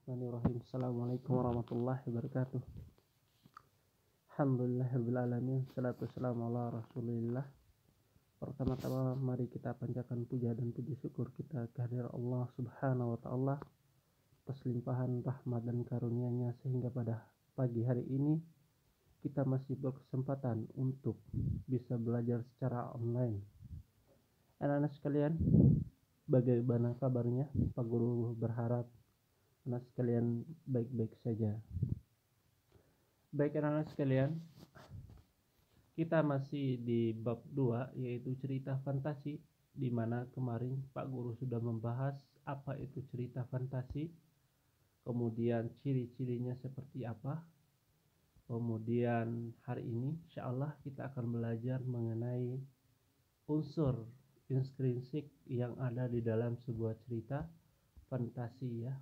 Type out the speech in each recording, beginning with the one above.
Bismillahirrahmanirrahim. Assalamualaikum warahmatullahi wabarakatuh. Alhamdulillahirrahmanirrahim. Salatu wassalamu ala rasulillah. Pertama-tama mari kita panjatkan puja dan puji syukur kita kehadirat Allah subhanahu wa ta'ala atas limpahan rahmat dan karunia-Nya sehingga pada pagi hari ini kita masih berkesempatan untuk bisa belajar secara online. Anak-anak sekalian, bagaimana kabarnya? Pak Guru berharap anak sekalian baik-baik saja. Baik anak-anak sekalian, kita masih di bab 2 yaitu cerita fantasi, di mana kemarin Pak Guru sudah membahas apa itu cerita fantasi, kemudian ciri-cirinya seperti apa. Kemudian hari ini insyaallah kita akan belajar mengenai unsur intrinsik yang ada di dalam sebuah cerita fantasi ya.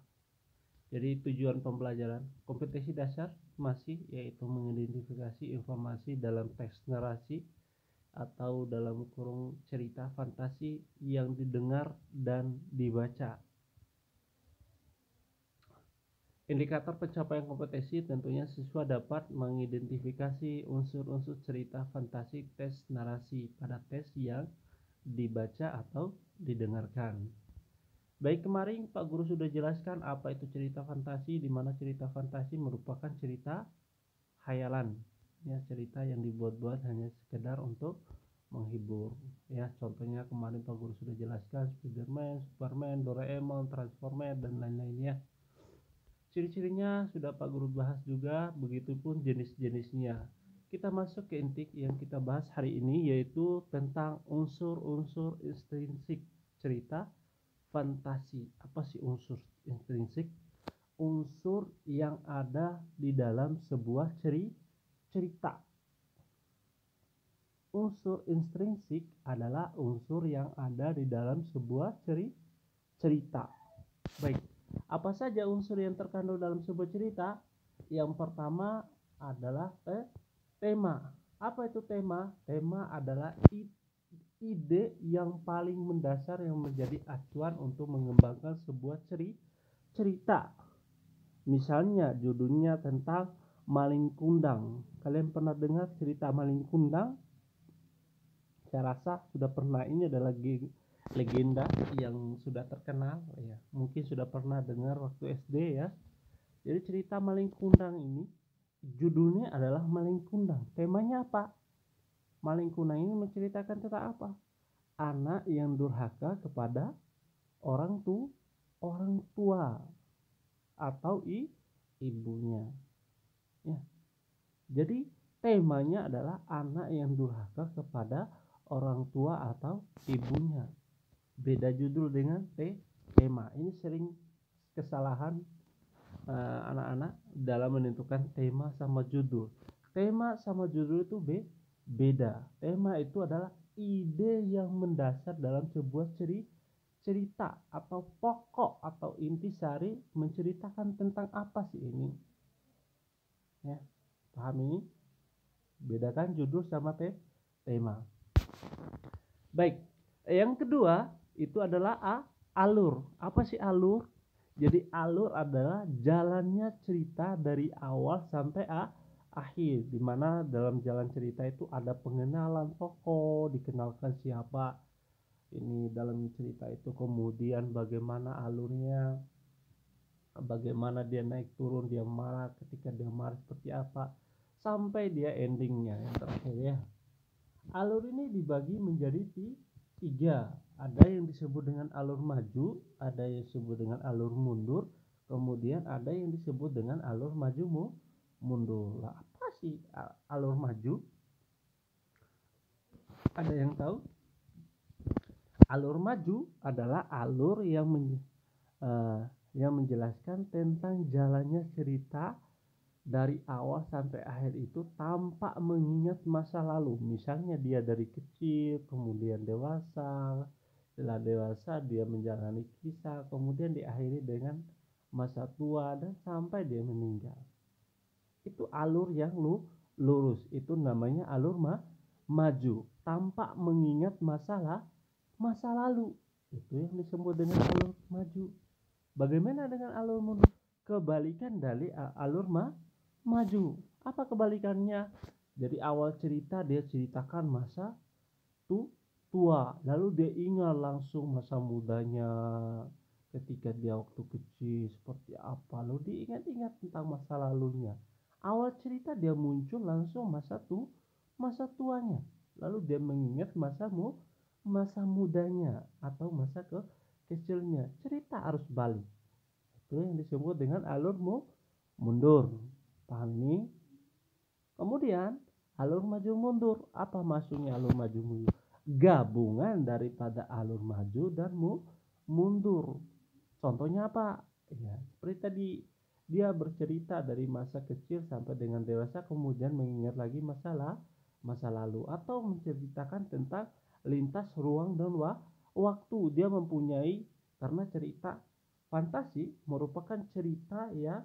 Jadi tujuan pembelajaran kompetensi dasar masih yaitu mengidentifikasi informasi dalam teks narasi atau dalam kurung cerita fantasi yang didengar dan dibaca. Indikator pencapaian kompetensi tentunya siswa dapat mengidentifikasi unsur-unsur cerita fantasi tes narasi pada tes yang dibaca atau didengarkan. Baik, kemarin Pak Guru sudah jelaskan apa itu cerita fantasi, di mana cerita fantasi merupakan cerita khayalan, ya, cerita yang dibuat-buat hanya sekedar untuk menghibur. Ya, contohnya kemarin Pak Guru sudah jelaskan Spiderman, Superman, Doraemon, Transformer dan lain-lainnya. Ciri-cirinya sudah Pak Guru bahas juga, begitupun jenis-jenisnya. Kita masuk ke inti yang kita bahas hari ini yaitu tentang unsur-unsur intrinsik cerita fantasi. Apa sih unsur intrinsik? Unsur yang ada di dalam sebuah cerita. Unsur intrinsik adalah unsur yang ada di dalam sebuah cerita. Baik, apa saja unsur yang terkandung dalam sebuah cerita? Yang pertama adalah tema. Apa itu tema? Tema adalah ide yang paling mendasar yang menjadi acuan untuk mengembangkan sebuah cerita. Misalnya judulnya tentang maling kundang. Kalian pernah dengar cerita maling kundang? Saya rasa sudah pernah. Ini adalah legenda yang sudah terkenal ya. Mungkin sudah pernah dengar waktu SD ya. Jadi cerita maling kundang ini judulnya adalah maling kundang. Temanya apa? Maling kundang ini menceritakan tentang apa? Anak yang durhaka kepada orang tua atau ibunya. Ya. Jadi temanya adalah anak yang durhaka kepada orang tua atau ibunya. Beda judul dengan tema. Ini sering kesalahan anak-anak dalam menentukan tema sama judul. Tema sama judul itu beda. Tema itu adalah ide yang mendasar dalam sebuah cerita atau pokok atau intisari menceritakan tentang apa sih ini. Ya, paham ini? Bedakan judul sama tema. Baik, yang kedua itu adalah alur. Apa sih alur? Jadi alur adalah jalannya cerita dari awal sampai akhir, di mana dalam jalan cerita itu ada pengenalan tokoh, dikenalkan siapa ini dalam cerita itu, kemudian bagaimana alurnya, bagaimana dia naik turun, dia marah, ketika dia marah seperti apa, sampai dia endingnya yang terakhir ya. Alur ini dibagi menjadi 3. Ada yang disebut dengan alur maju, ada yang disebut dengan alur mundur, kemudian ada yang disebut dengan alur maju mundur. Lah, apa sih alur maju? Ada yang tahu? Alur maju adalah alur yang menjelaskan tentang jalannya cerita dari awal sampai akhir itu tanpa mengingat masa lalu. Misalnya dia dari kecil, kemudian dewasa, setelah dewasa dia menjalani kisah, kemudian diakhiri dengan masa tua dan sampai dia meninggal. Itu alur yang lurus, itu namanya alur maju tanpa mengingat masa lalu. Itu yang disebut dengan alur maju. Bagaimana dengan alur mundur? kebalikan dari alur maju. Apa kebalikannya? Jadi awal cerita dia ceritakan masa tua, lalu dia ingat langsung masa mudanya ketika dia waktu kecil seperti apa, lalu diingat-ingat tentang masa lalunya. Awal cerita dia muncul langsung masa tuanya, lalu dia mengingat masa mudanya atau masa kecilnya. Cerita harus balik, itu yang disebut dengan alur mundur. Paham ini? Kemudian alur maju mundur, apa maksudnya alur maju mundur? Gabungan daripada alur maju dan mundur. Contohnya apa? Ya, seperti tadi dia bercerita dari masa kecil sampai dengan dewasa, kemudian mengingat lagi masa lalu, atau menceritakan tentang lintas ruang dan waktu. Dia mempunyai, karena cerita fantasi merupakan cerita yang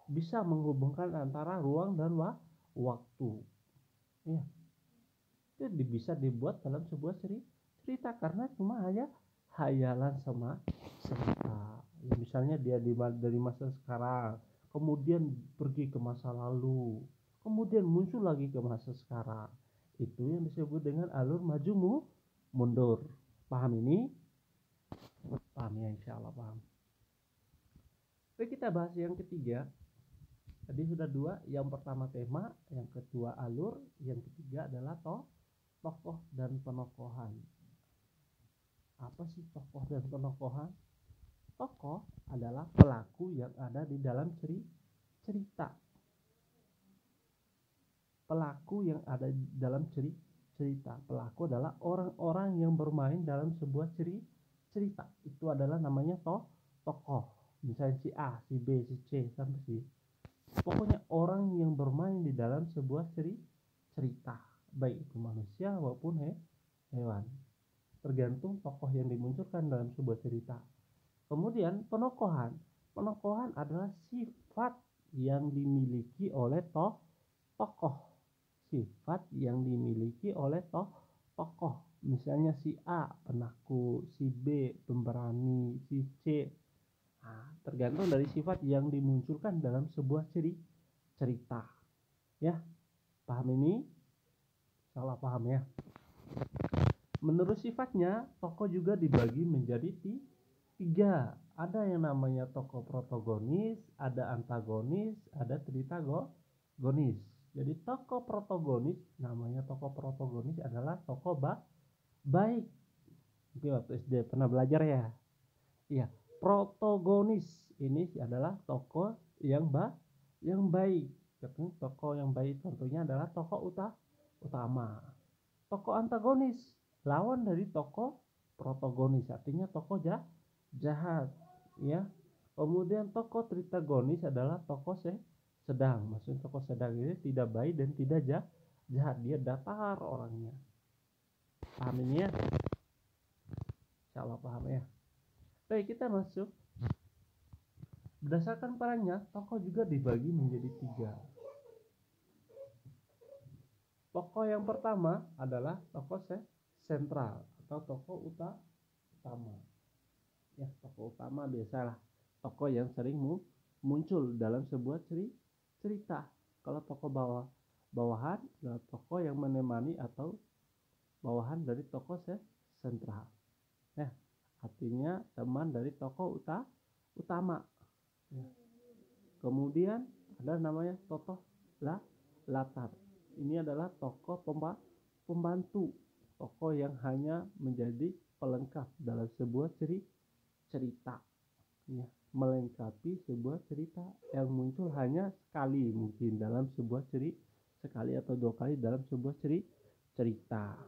bisa menghubungkan antara ruang dan waktu. Ya, itu bisa dibuat dalam sebuah cerita karena cuma hanya hayalan semata. Ya, misalnya dia dari masa sekarang, kemudian pergi ke masa lalu, kemudian muncul lagi ke masa sekarang. Itu yang disebut dengan alur maju mundur. Paham ini? Paham ya, insya Allah paham. Oke, kita bahas yang ketiga. Tadi sudah dua, yang pertama tema, yang kedua alur, yang ketiga adalah tokoh dan penokohan. Apa sih tokoh dan penokohan? Tokoh adalah pelaku yang ada di dalam cerita. Pelaku yang ada di dalam cerita. Pelaku adalah orang-orang yang bermain dalam sebuah cerita. Itu adalah namanya tokoh. Misalnya si A, si B, si C, sampai si. Pokoknya orang yang bermain di dalam sebuah cerita, baik itu manusia maupun hewan, tergantung tokoh yang dimunculkan dalam sebuah cerita. Kemudian penokohan adalah sifat yang dimiliki oleh tokoh. Sifat yang dimiliki oleh tokoh. Misalnya si A penakut, si B pemberani, si C. Tergantung dari sifat yang dimunculkan dalam sebuah cerita. Ya, paham ini? Salah paham ya. Menurut sifatnya, tokoh juga dibagi menjadi tiga. Ada yang namanya tokoh protagonis, ada antagonis, ada tritagonis. Jadi tokoh protagonis, namanya tokoh protagonis adalah tokoh baik. Oke, waktu SD pernah belajar ya? Iya, protagonis ini adalah tokoh yang baik. Tokoh yang baik tentunya adalah tokoh utama. Tokoh antagonis lawan dari tokoh protagonis, artinya tokoh jahat, ya. Kemudian tokoh tritagonis adalah tokoh sedang. Maksudnya tokoh sedang ini tidak baik dan tidak jahat, dia datar orangnya. Paham ini ya? Insyaallah paham ya. Baik, kita masuk. Berdasarkan perannya, tokoh juga dibagi menjadi tiga. Tokoh yang pertama adalah tokoh sentral atau tokoh utama. Ya, tokoh utama biasalah tokoh yang sering muncul dalam sebuah cerita. Kalau tokoh bawahan adalah tokoh yang menemani atau bawahan dari tokoh sentral. Ya, artinya teman dari tokoh utama. Ya. Kemudian ada namanya tokoh latar. Ini adalah tokoh pembantu, tokoh yang hanya menjadi pelengkap dalam sebuah cerita, ya, melengkapi sebuah cerita yang muncul hanya sekali mungkin dalam sebuah sekali atau dua kali dalam sebuah cerita.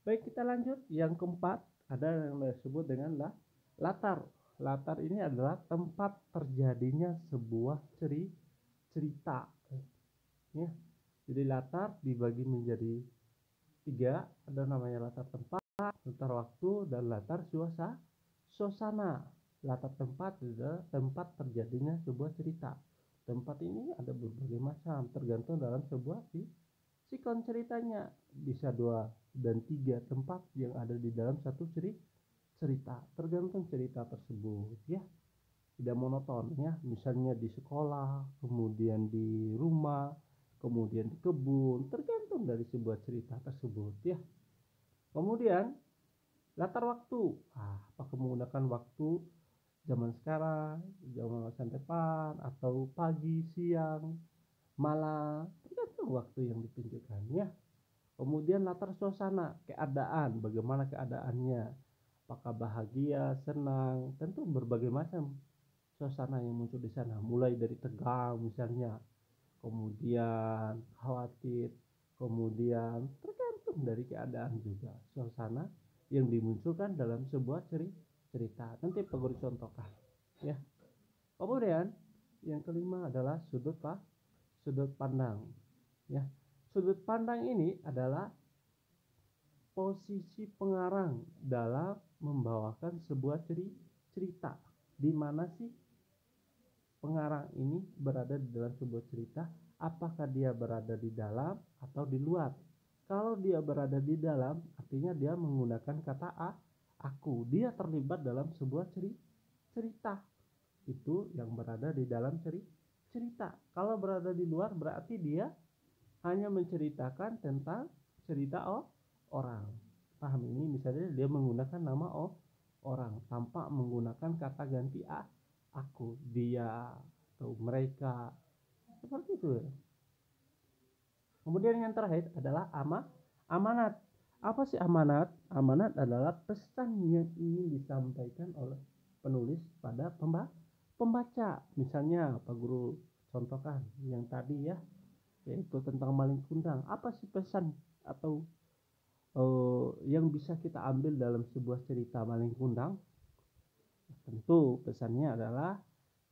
Baik, kita lanjut. Yang keempat ada yang disebut dengan latar. Latar ini adalah tempat terjadinya sebuah cerita. Ya. Jadi latar dibagi menjadi tiga. Ada namanya latar tempat, latar waktu, dan latar suasana. Latar tempat adalah tempat terjadinya sebuah cerita. Tempat ini ada berbagai macam, tergantung dalam sebuah sikon ceritanya. Bisa 2 dan 3 tempat yang ada di dalam satu cerita, tergantung cerita tersebut ya. Tidak monoton ya, misalnya di sekolah, kemudian di rumah, kemudian di kebun, tergantung dari sebuah cerita tersebut ya. Kemudian latar waktu, apakah menggunakan waktu zaman sekarang, zaman masa depan, atau pagi, siang, malam, tergantung waktu yang ditunjukkan ya. Kemudian latar suasana, keadaan, bagaimana keadaannya, apakah bahagia, senang, tentu berbagai macam suasana yang muncul di sana, mulai dari tegang misalnya, kemudian khawatir, kemudian tergantung dari keadaan juga suasana yang dimunculkan dalam sebuah cerita. Nanti Pak Guru contohkan ya. Kemudian yang kelima adalah sudut pandang ya. Sudut pandang ini adalah posisi pengarang dalam membawakan sebuah cerita. Di mana sih pengarang ini berada di dalam sebuah cerita? Apakah dia berada di dalam atau di luar? Kalau dia berada di dalam, artinya dia menggunakan kata aku. Dia terlibat dalam sebuah cerita. Itu yang berada di dalam cerita. Kalau berada di luar, berarti dia hanya menceritakan tentang cerita orang. Paham ini? Misalnya dia menggunakan nama orang tanpa menggunakan kata ganti aku, dia, atau mereka, seperti itu. Kemudian yang terakhir adalah amanat. Apa sih amanat? Amanat adalah pesan yang ingin disampaikan oleh penulis pada pembaca. Misalnya Pak Guru contohkan yang tadi ya, yaitu tentang maling kundang. Apa sih pesan atau yang bisa kita ambil dalam sebuah cerita maling kundang? Tentu pesannya adalah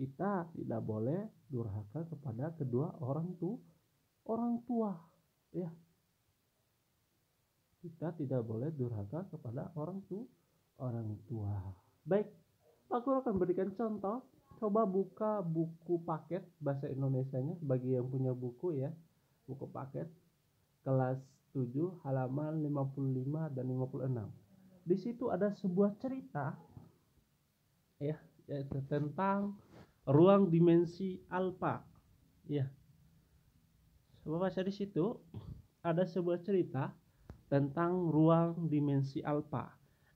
kita tidak boleh durhaka kepada kedua orang tua ya. Kita tidak boleh durhaka kepada orang tua. Baik, aku akan berikan contoh. Coba buka buku paket bahasa Indonesianya bagi yang punya buku ya. Buku paket kelas 7 halaman 55 dan 56. Di situ ada sebuah cerita ya, yaitu tentang ruang dimensi alfa ya. Coba baca di situ ada sebuah cerita tentang ruang dimensi alfa.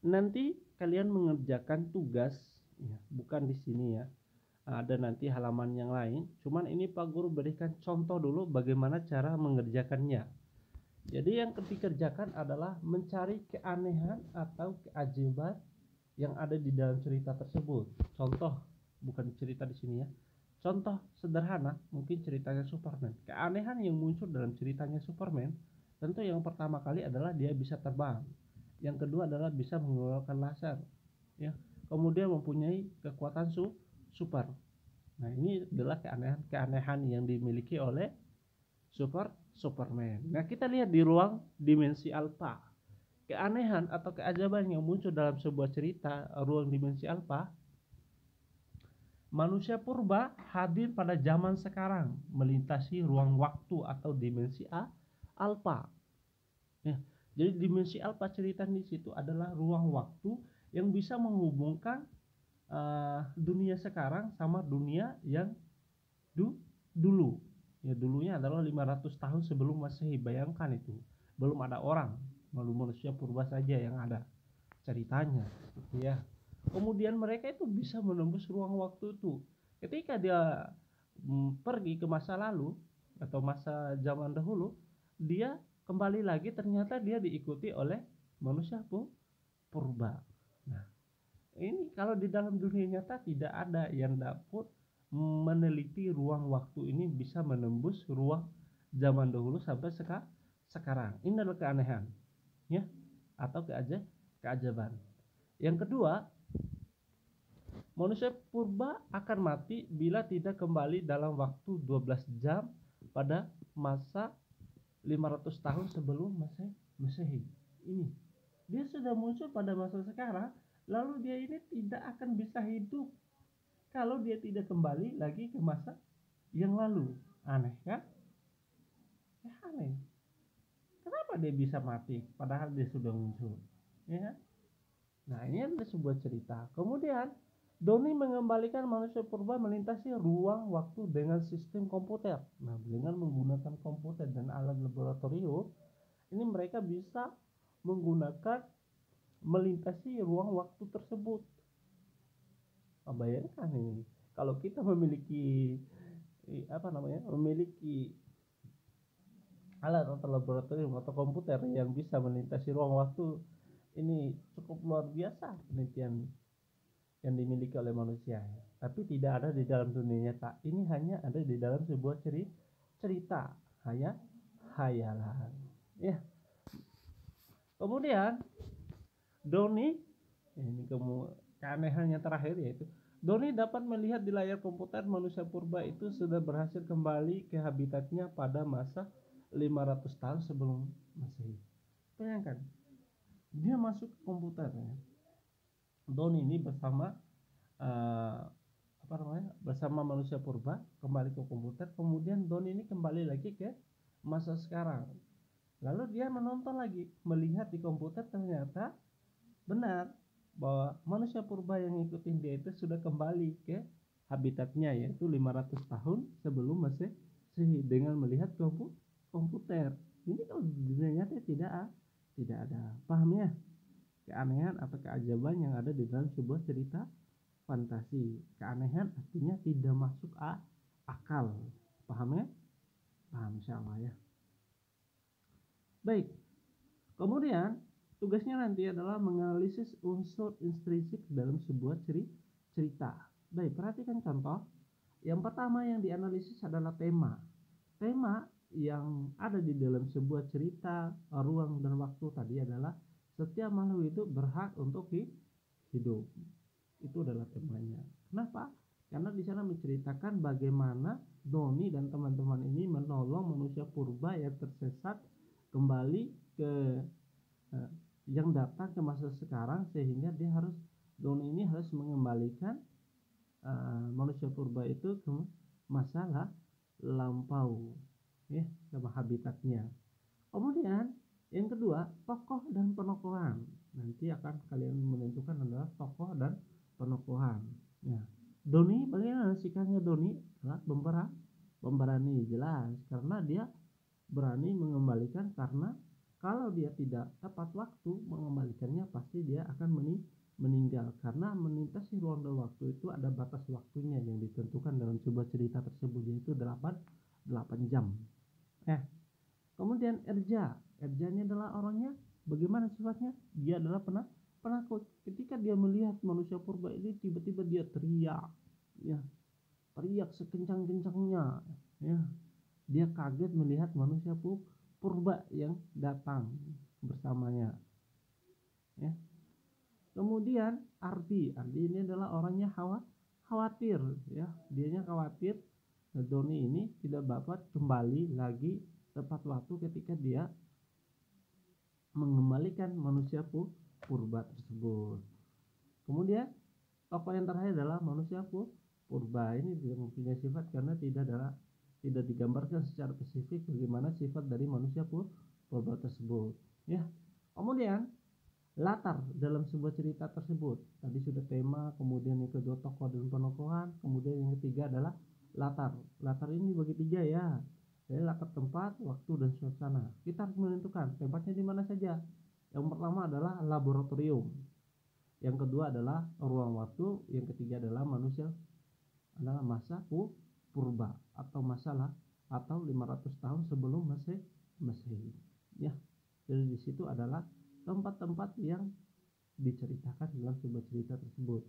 Nanti kalian mengerjakan tugas ya, bukan di sini ya. Ada nanti halaman yang lain. Cuman ini Pak Guru berikan contoh dulu bagaimana cara mengerjakannya. Jadi yang dikerjakan adalah mencari keanehan atau keajaiban yang ada di dalam cerita tersebut. Contoh, bukan cerita di sini ya. Contoh sederhana, mungkin ceritanya Superman. Keanehan yang muncul dalam ceritanya Superman, tentu yang pertama kali adalah dia bisa terbang. Yang kedua adalah bisa mengeluarkan laser, ya. Kemudian mempunyai kekuatan super. Nah, ini adalah keanehan yang dimiliki oleh Superman. Nah, kita lihat di ruang dimensi alfa. Keanehan atau keajaiban yang muncul dalam sebuah cerita ruang dimensi alfa, manusia purba hadir pada zaman sekarang melintasi ruang waktu atau dimensi alfa. Ya, jadi dimensi alfa cerita di situ adalah ruang waktu yang bisa menghubungkan dunia sekarang sama dunia yang dulu. Ya, dulunya adalah 500 tahun sebelum Masehi. Bayangkan itu, belum ada orang, manusia purba saja yang ada ceritanya ya. Kemudian mereka itu bisa menembus ruang waktu itu. Ketika dia pergi ke masa lalu atau masa zaman dahulu, dia kembali lagi, ternyata dia diikuti oleh manusia purba. Nah, ini kalau di dalam dunia nyata tidak ada yang dapat meneliti ruang waktu ini bisa menembus ruang zaman dahulu sampai sekarang. Ini adalah keanehan ya, atau keajaiban. Yang kedua, manusia purba akan mati bila tidak kembali dalam waktu 12 jam pada masa 500 tahun sebelum Masehi. Ini dia sudah muncul pada masa sekarang, lalu dia ini tidak akan bisa hidup kalau dia tidak kembali lagi ke masa yang lalu. Aneh kan? Aneh. Kenapa dia bisa mati padahal dia sudah muncul? Ya kan? Nah, ini adalah sebuah cerita. Kemudian Doni mengembalikan manusia purba melintasi ruang waktu dengan sistem komputer. Nah, dengan menggunakan komputer dan alat laboratorium, ini mereka bisa menggunakan melintasi ruang waktu tersebut. Bayangkan ini, kalau kita memiliki memiliki alat atau laboratorium atau komputer yang bisa melintasi ruang waktu, ini cukup luar biasa penelitian yang dimiliki oleh manusia, tapi tidak ada di dalam dunia nyata. Ini hanya ada di dalam sebuah cerita hayalan. Ya. Kemudian Doni, ini keanehan yang terakhir yaitu Doni dapat melihat di layar komputer manusia purba itu sudah berhasil kembali ke habitatnya pada masa 500 tahun sebelum Masehi. Bayangkan, dia masuk ke komputer ya. Doni ini bersama bersama manusia purba kembali ke komputer. Kemudian Doni ini kembali lagi ke masa sekarang. Lalu dia menonton lagi, melihat di komputer ternyata benar bahwa manusia purba yang ngikutin dia itu sudah kembali ke habitatnya, yaitu 500 tahun sebelum Masehi dengan melihat komputer. Ini kalau di dunia nyata tidak ada. Paham ya? Keanehan atau keajaban yang ada di dalam sebuah cerita fantasi. Keanehan artinya tidak masuk akal. Paham ya? Paham insyaallah ya. Baik. Kemudian tugasnya nanti adalah menganalisis unsur intrinsik dalam sebuah cerita. Baik, perhatikan contoh. Yang pertama yang dianalisis adalah tema. Tema yang ada di dalam sebuah cerita, ruang dan waktu tadi adalah setiap makhluk hidup berhak untuk hidup. Itu adalah temanya. Kenapa? Karena di sana menceritakan bagaimana Doni dan teman-teman ini menolong manusia purba yang tersesat kembali ke yang datang ke masa sekarang, sehingga Doni ini harus mengembalikan manusia purba itu ke masa lampau, ya, ke habitatnya. Kemudian yang kedua, tokoh dan penokohan. Nanti akan kalian menentukan adalah tokoh dan penokohan. Ya. Doni, bagaimana sikapnya Doni? Pemberani, jelas, karena dia berani mengembalikan, karena kalau dia tidak tepat waktu mengembalikannya pasti dia akan meninggal, karena melintasi ruang dan waktu itu ada batas waktunya yang ditentukan dalam sebuah cerita tersebut, yaitu 8 jam. Kemudian Erja ini adalah orangnya bagaimana sifatnya? Dia adalah penakut. Ketika dia melihat manusia purba ini, tiba-tiba dia teriak, ya, teriak sekencang-kencangnya, ya. Dia kaget melihat manusia purba yang datang bersamanya, ya. Kemudian Ardi ini adalah orangnya khawatir, ya. Dianya khawatir Doni ini tidak dapat kembali lagi tepat waktu ketika dia mengembalikan manusia purba tersebut. Kemudian tokoh yang terakhir adalah manusia purba. Ini tidak mempunyai sifat karena tidak digambarkan secara spesifik bagaimana sifat dari manusia purba tersebut, ya. Kemudian latar dalam sebuah cerita tersebut tadi sudah tema, kemudian yang kedua tokoh dan penokohan, kemudian yang ketiga adalah latar ini bagi 3 ya. Jadi latar tempat, waktu, dan suasana. Kita harus menentukan tempatnya di mana saja. Yang pertama adalah laboratorium, yang kedua adalah ruang waktu, yang ketiga adalah masa purba atau 500 tahun sebelum Masehi. Ya. Jadi di situ adalah tempat-tempat yang diceritakan dalam sebuah cerita tersebut.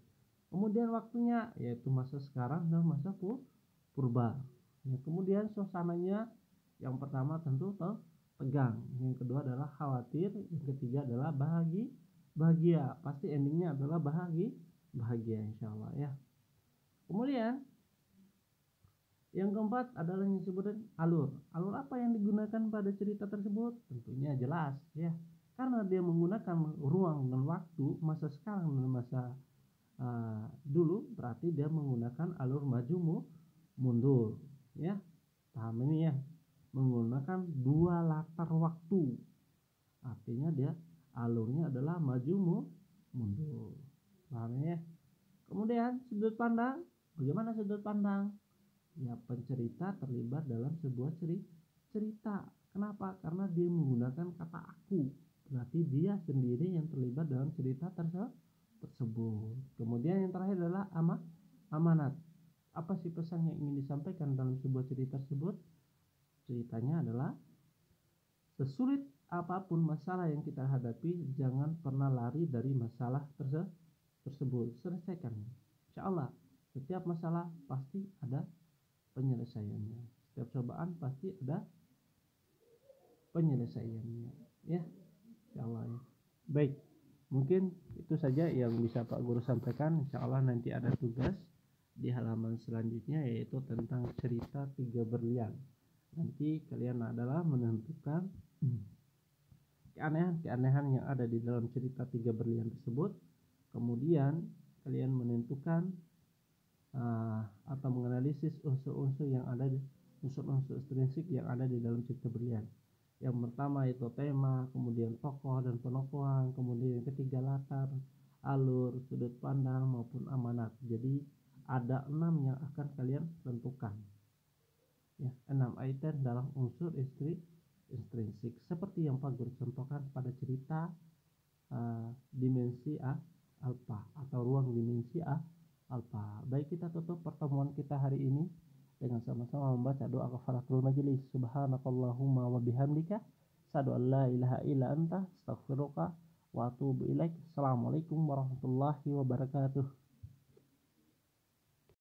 Kemudian waktunya yaitu masa sekarang dan masa purba. Ya, kemudian suasananya yang pertama tentu tegang, yang kedua adalah khawatir, yang ketiga adalah bahagia. Pasti endingnya adalah bahagia insyaallah ya. Kemudian yang keempat adalah yang disebutkan alur apa yang digunakan pada cerita tersebut? Tentunya jelas ya, karena dia menggunakan ruang dan waktu, masa sekarang dan masa dulu, berarti dia menggunakan alur maju mundur Ya, paham ini ya, menggunakan dua latar waktu. Artinya dia alurnya adalah maju mundur. Paham ya? Kemudian sudut pandang, bagaimana sudut pandang? Ya, pencerita terlibat dalam sebuah cerita. Kenapa? Karena dia menggunakan kata aku. Berarti dia sendiri yang terlibat dalam cerita tersebut. Kemudian yang terakhir adalah amanat. Apa sih pesan yang ingin disampaikan dalam sebuah cerita tersebut? Ceritanya adalah sesulit apapun masalah yang kita hadapi, jangan pernah lari dari masalah tersebut. Selesaikan. Insya Allah, setiap masalah pasti ada penyelesaiannya. Setiap cobaan pasti ada penyelesaiannya. Ya, insya Allah ya. Baik, mungkin itu saja yang bisa Pak Guru sampaikan. Insya Allah nanti ada tugas di halaman selanjutnya, yaitu tentang cerita tiga berlian. Nanti kalian adalah menentukan keanehan-keanehan yang ada di dalam cerita tiga berlian tersebut. Kemudian kalian menentukan atau menganalisis unsur-unsur yang ada di unsur-unsur estrinsik yang ada di dalam cerita berlian. Yang pertama itu tema, kemudian tokoh dan penokohan, kemudian yang ketiga latar, alur, sudut pandang maupun amanat. Jadi ada 6 yang akan kalian tentukan. Ya, 6 item dalam unsur estrinsik seperti yang Pak Guru contohkan pada cerita dimensi alfa atau ruang dimensi alfa. Baik, kita tutup pertemuan kita hari ini dengan sama-sama membaca doa kafaratul majelis. Subhanakallahumma wa bihamdika, asyhadu an la ilaha illa anta, astaghfiruka wa atubu ilaik. Assalamualaikum warahmatullahi wabarakatuh.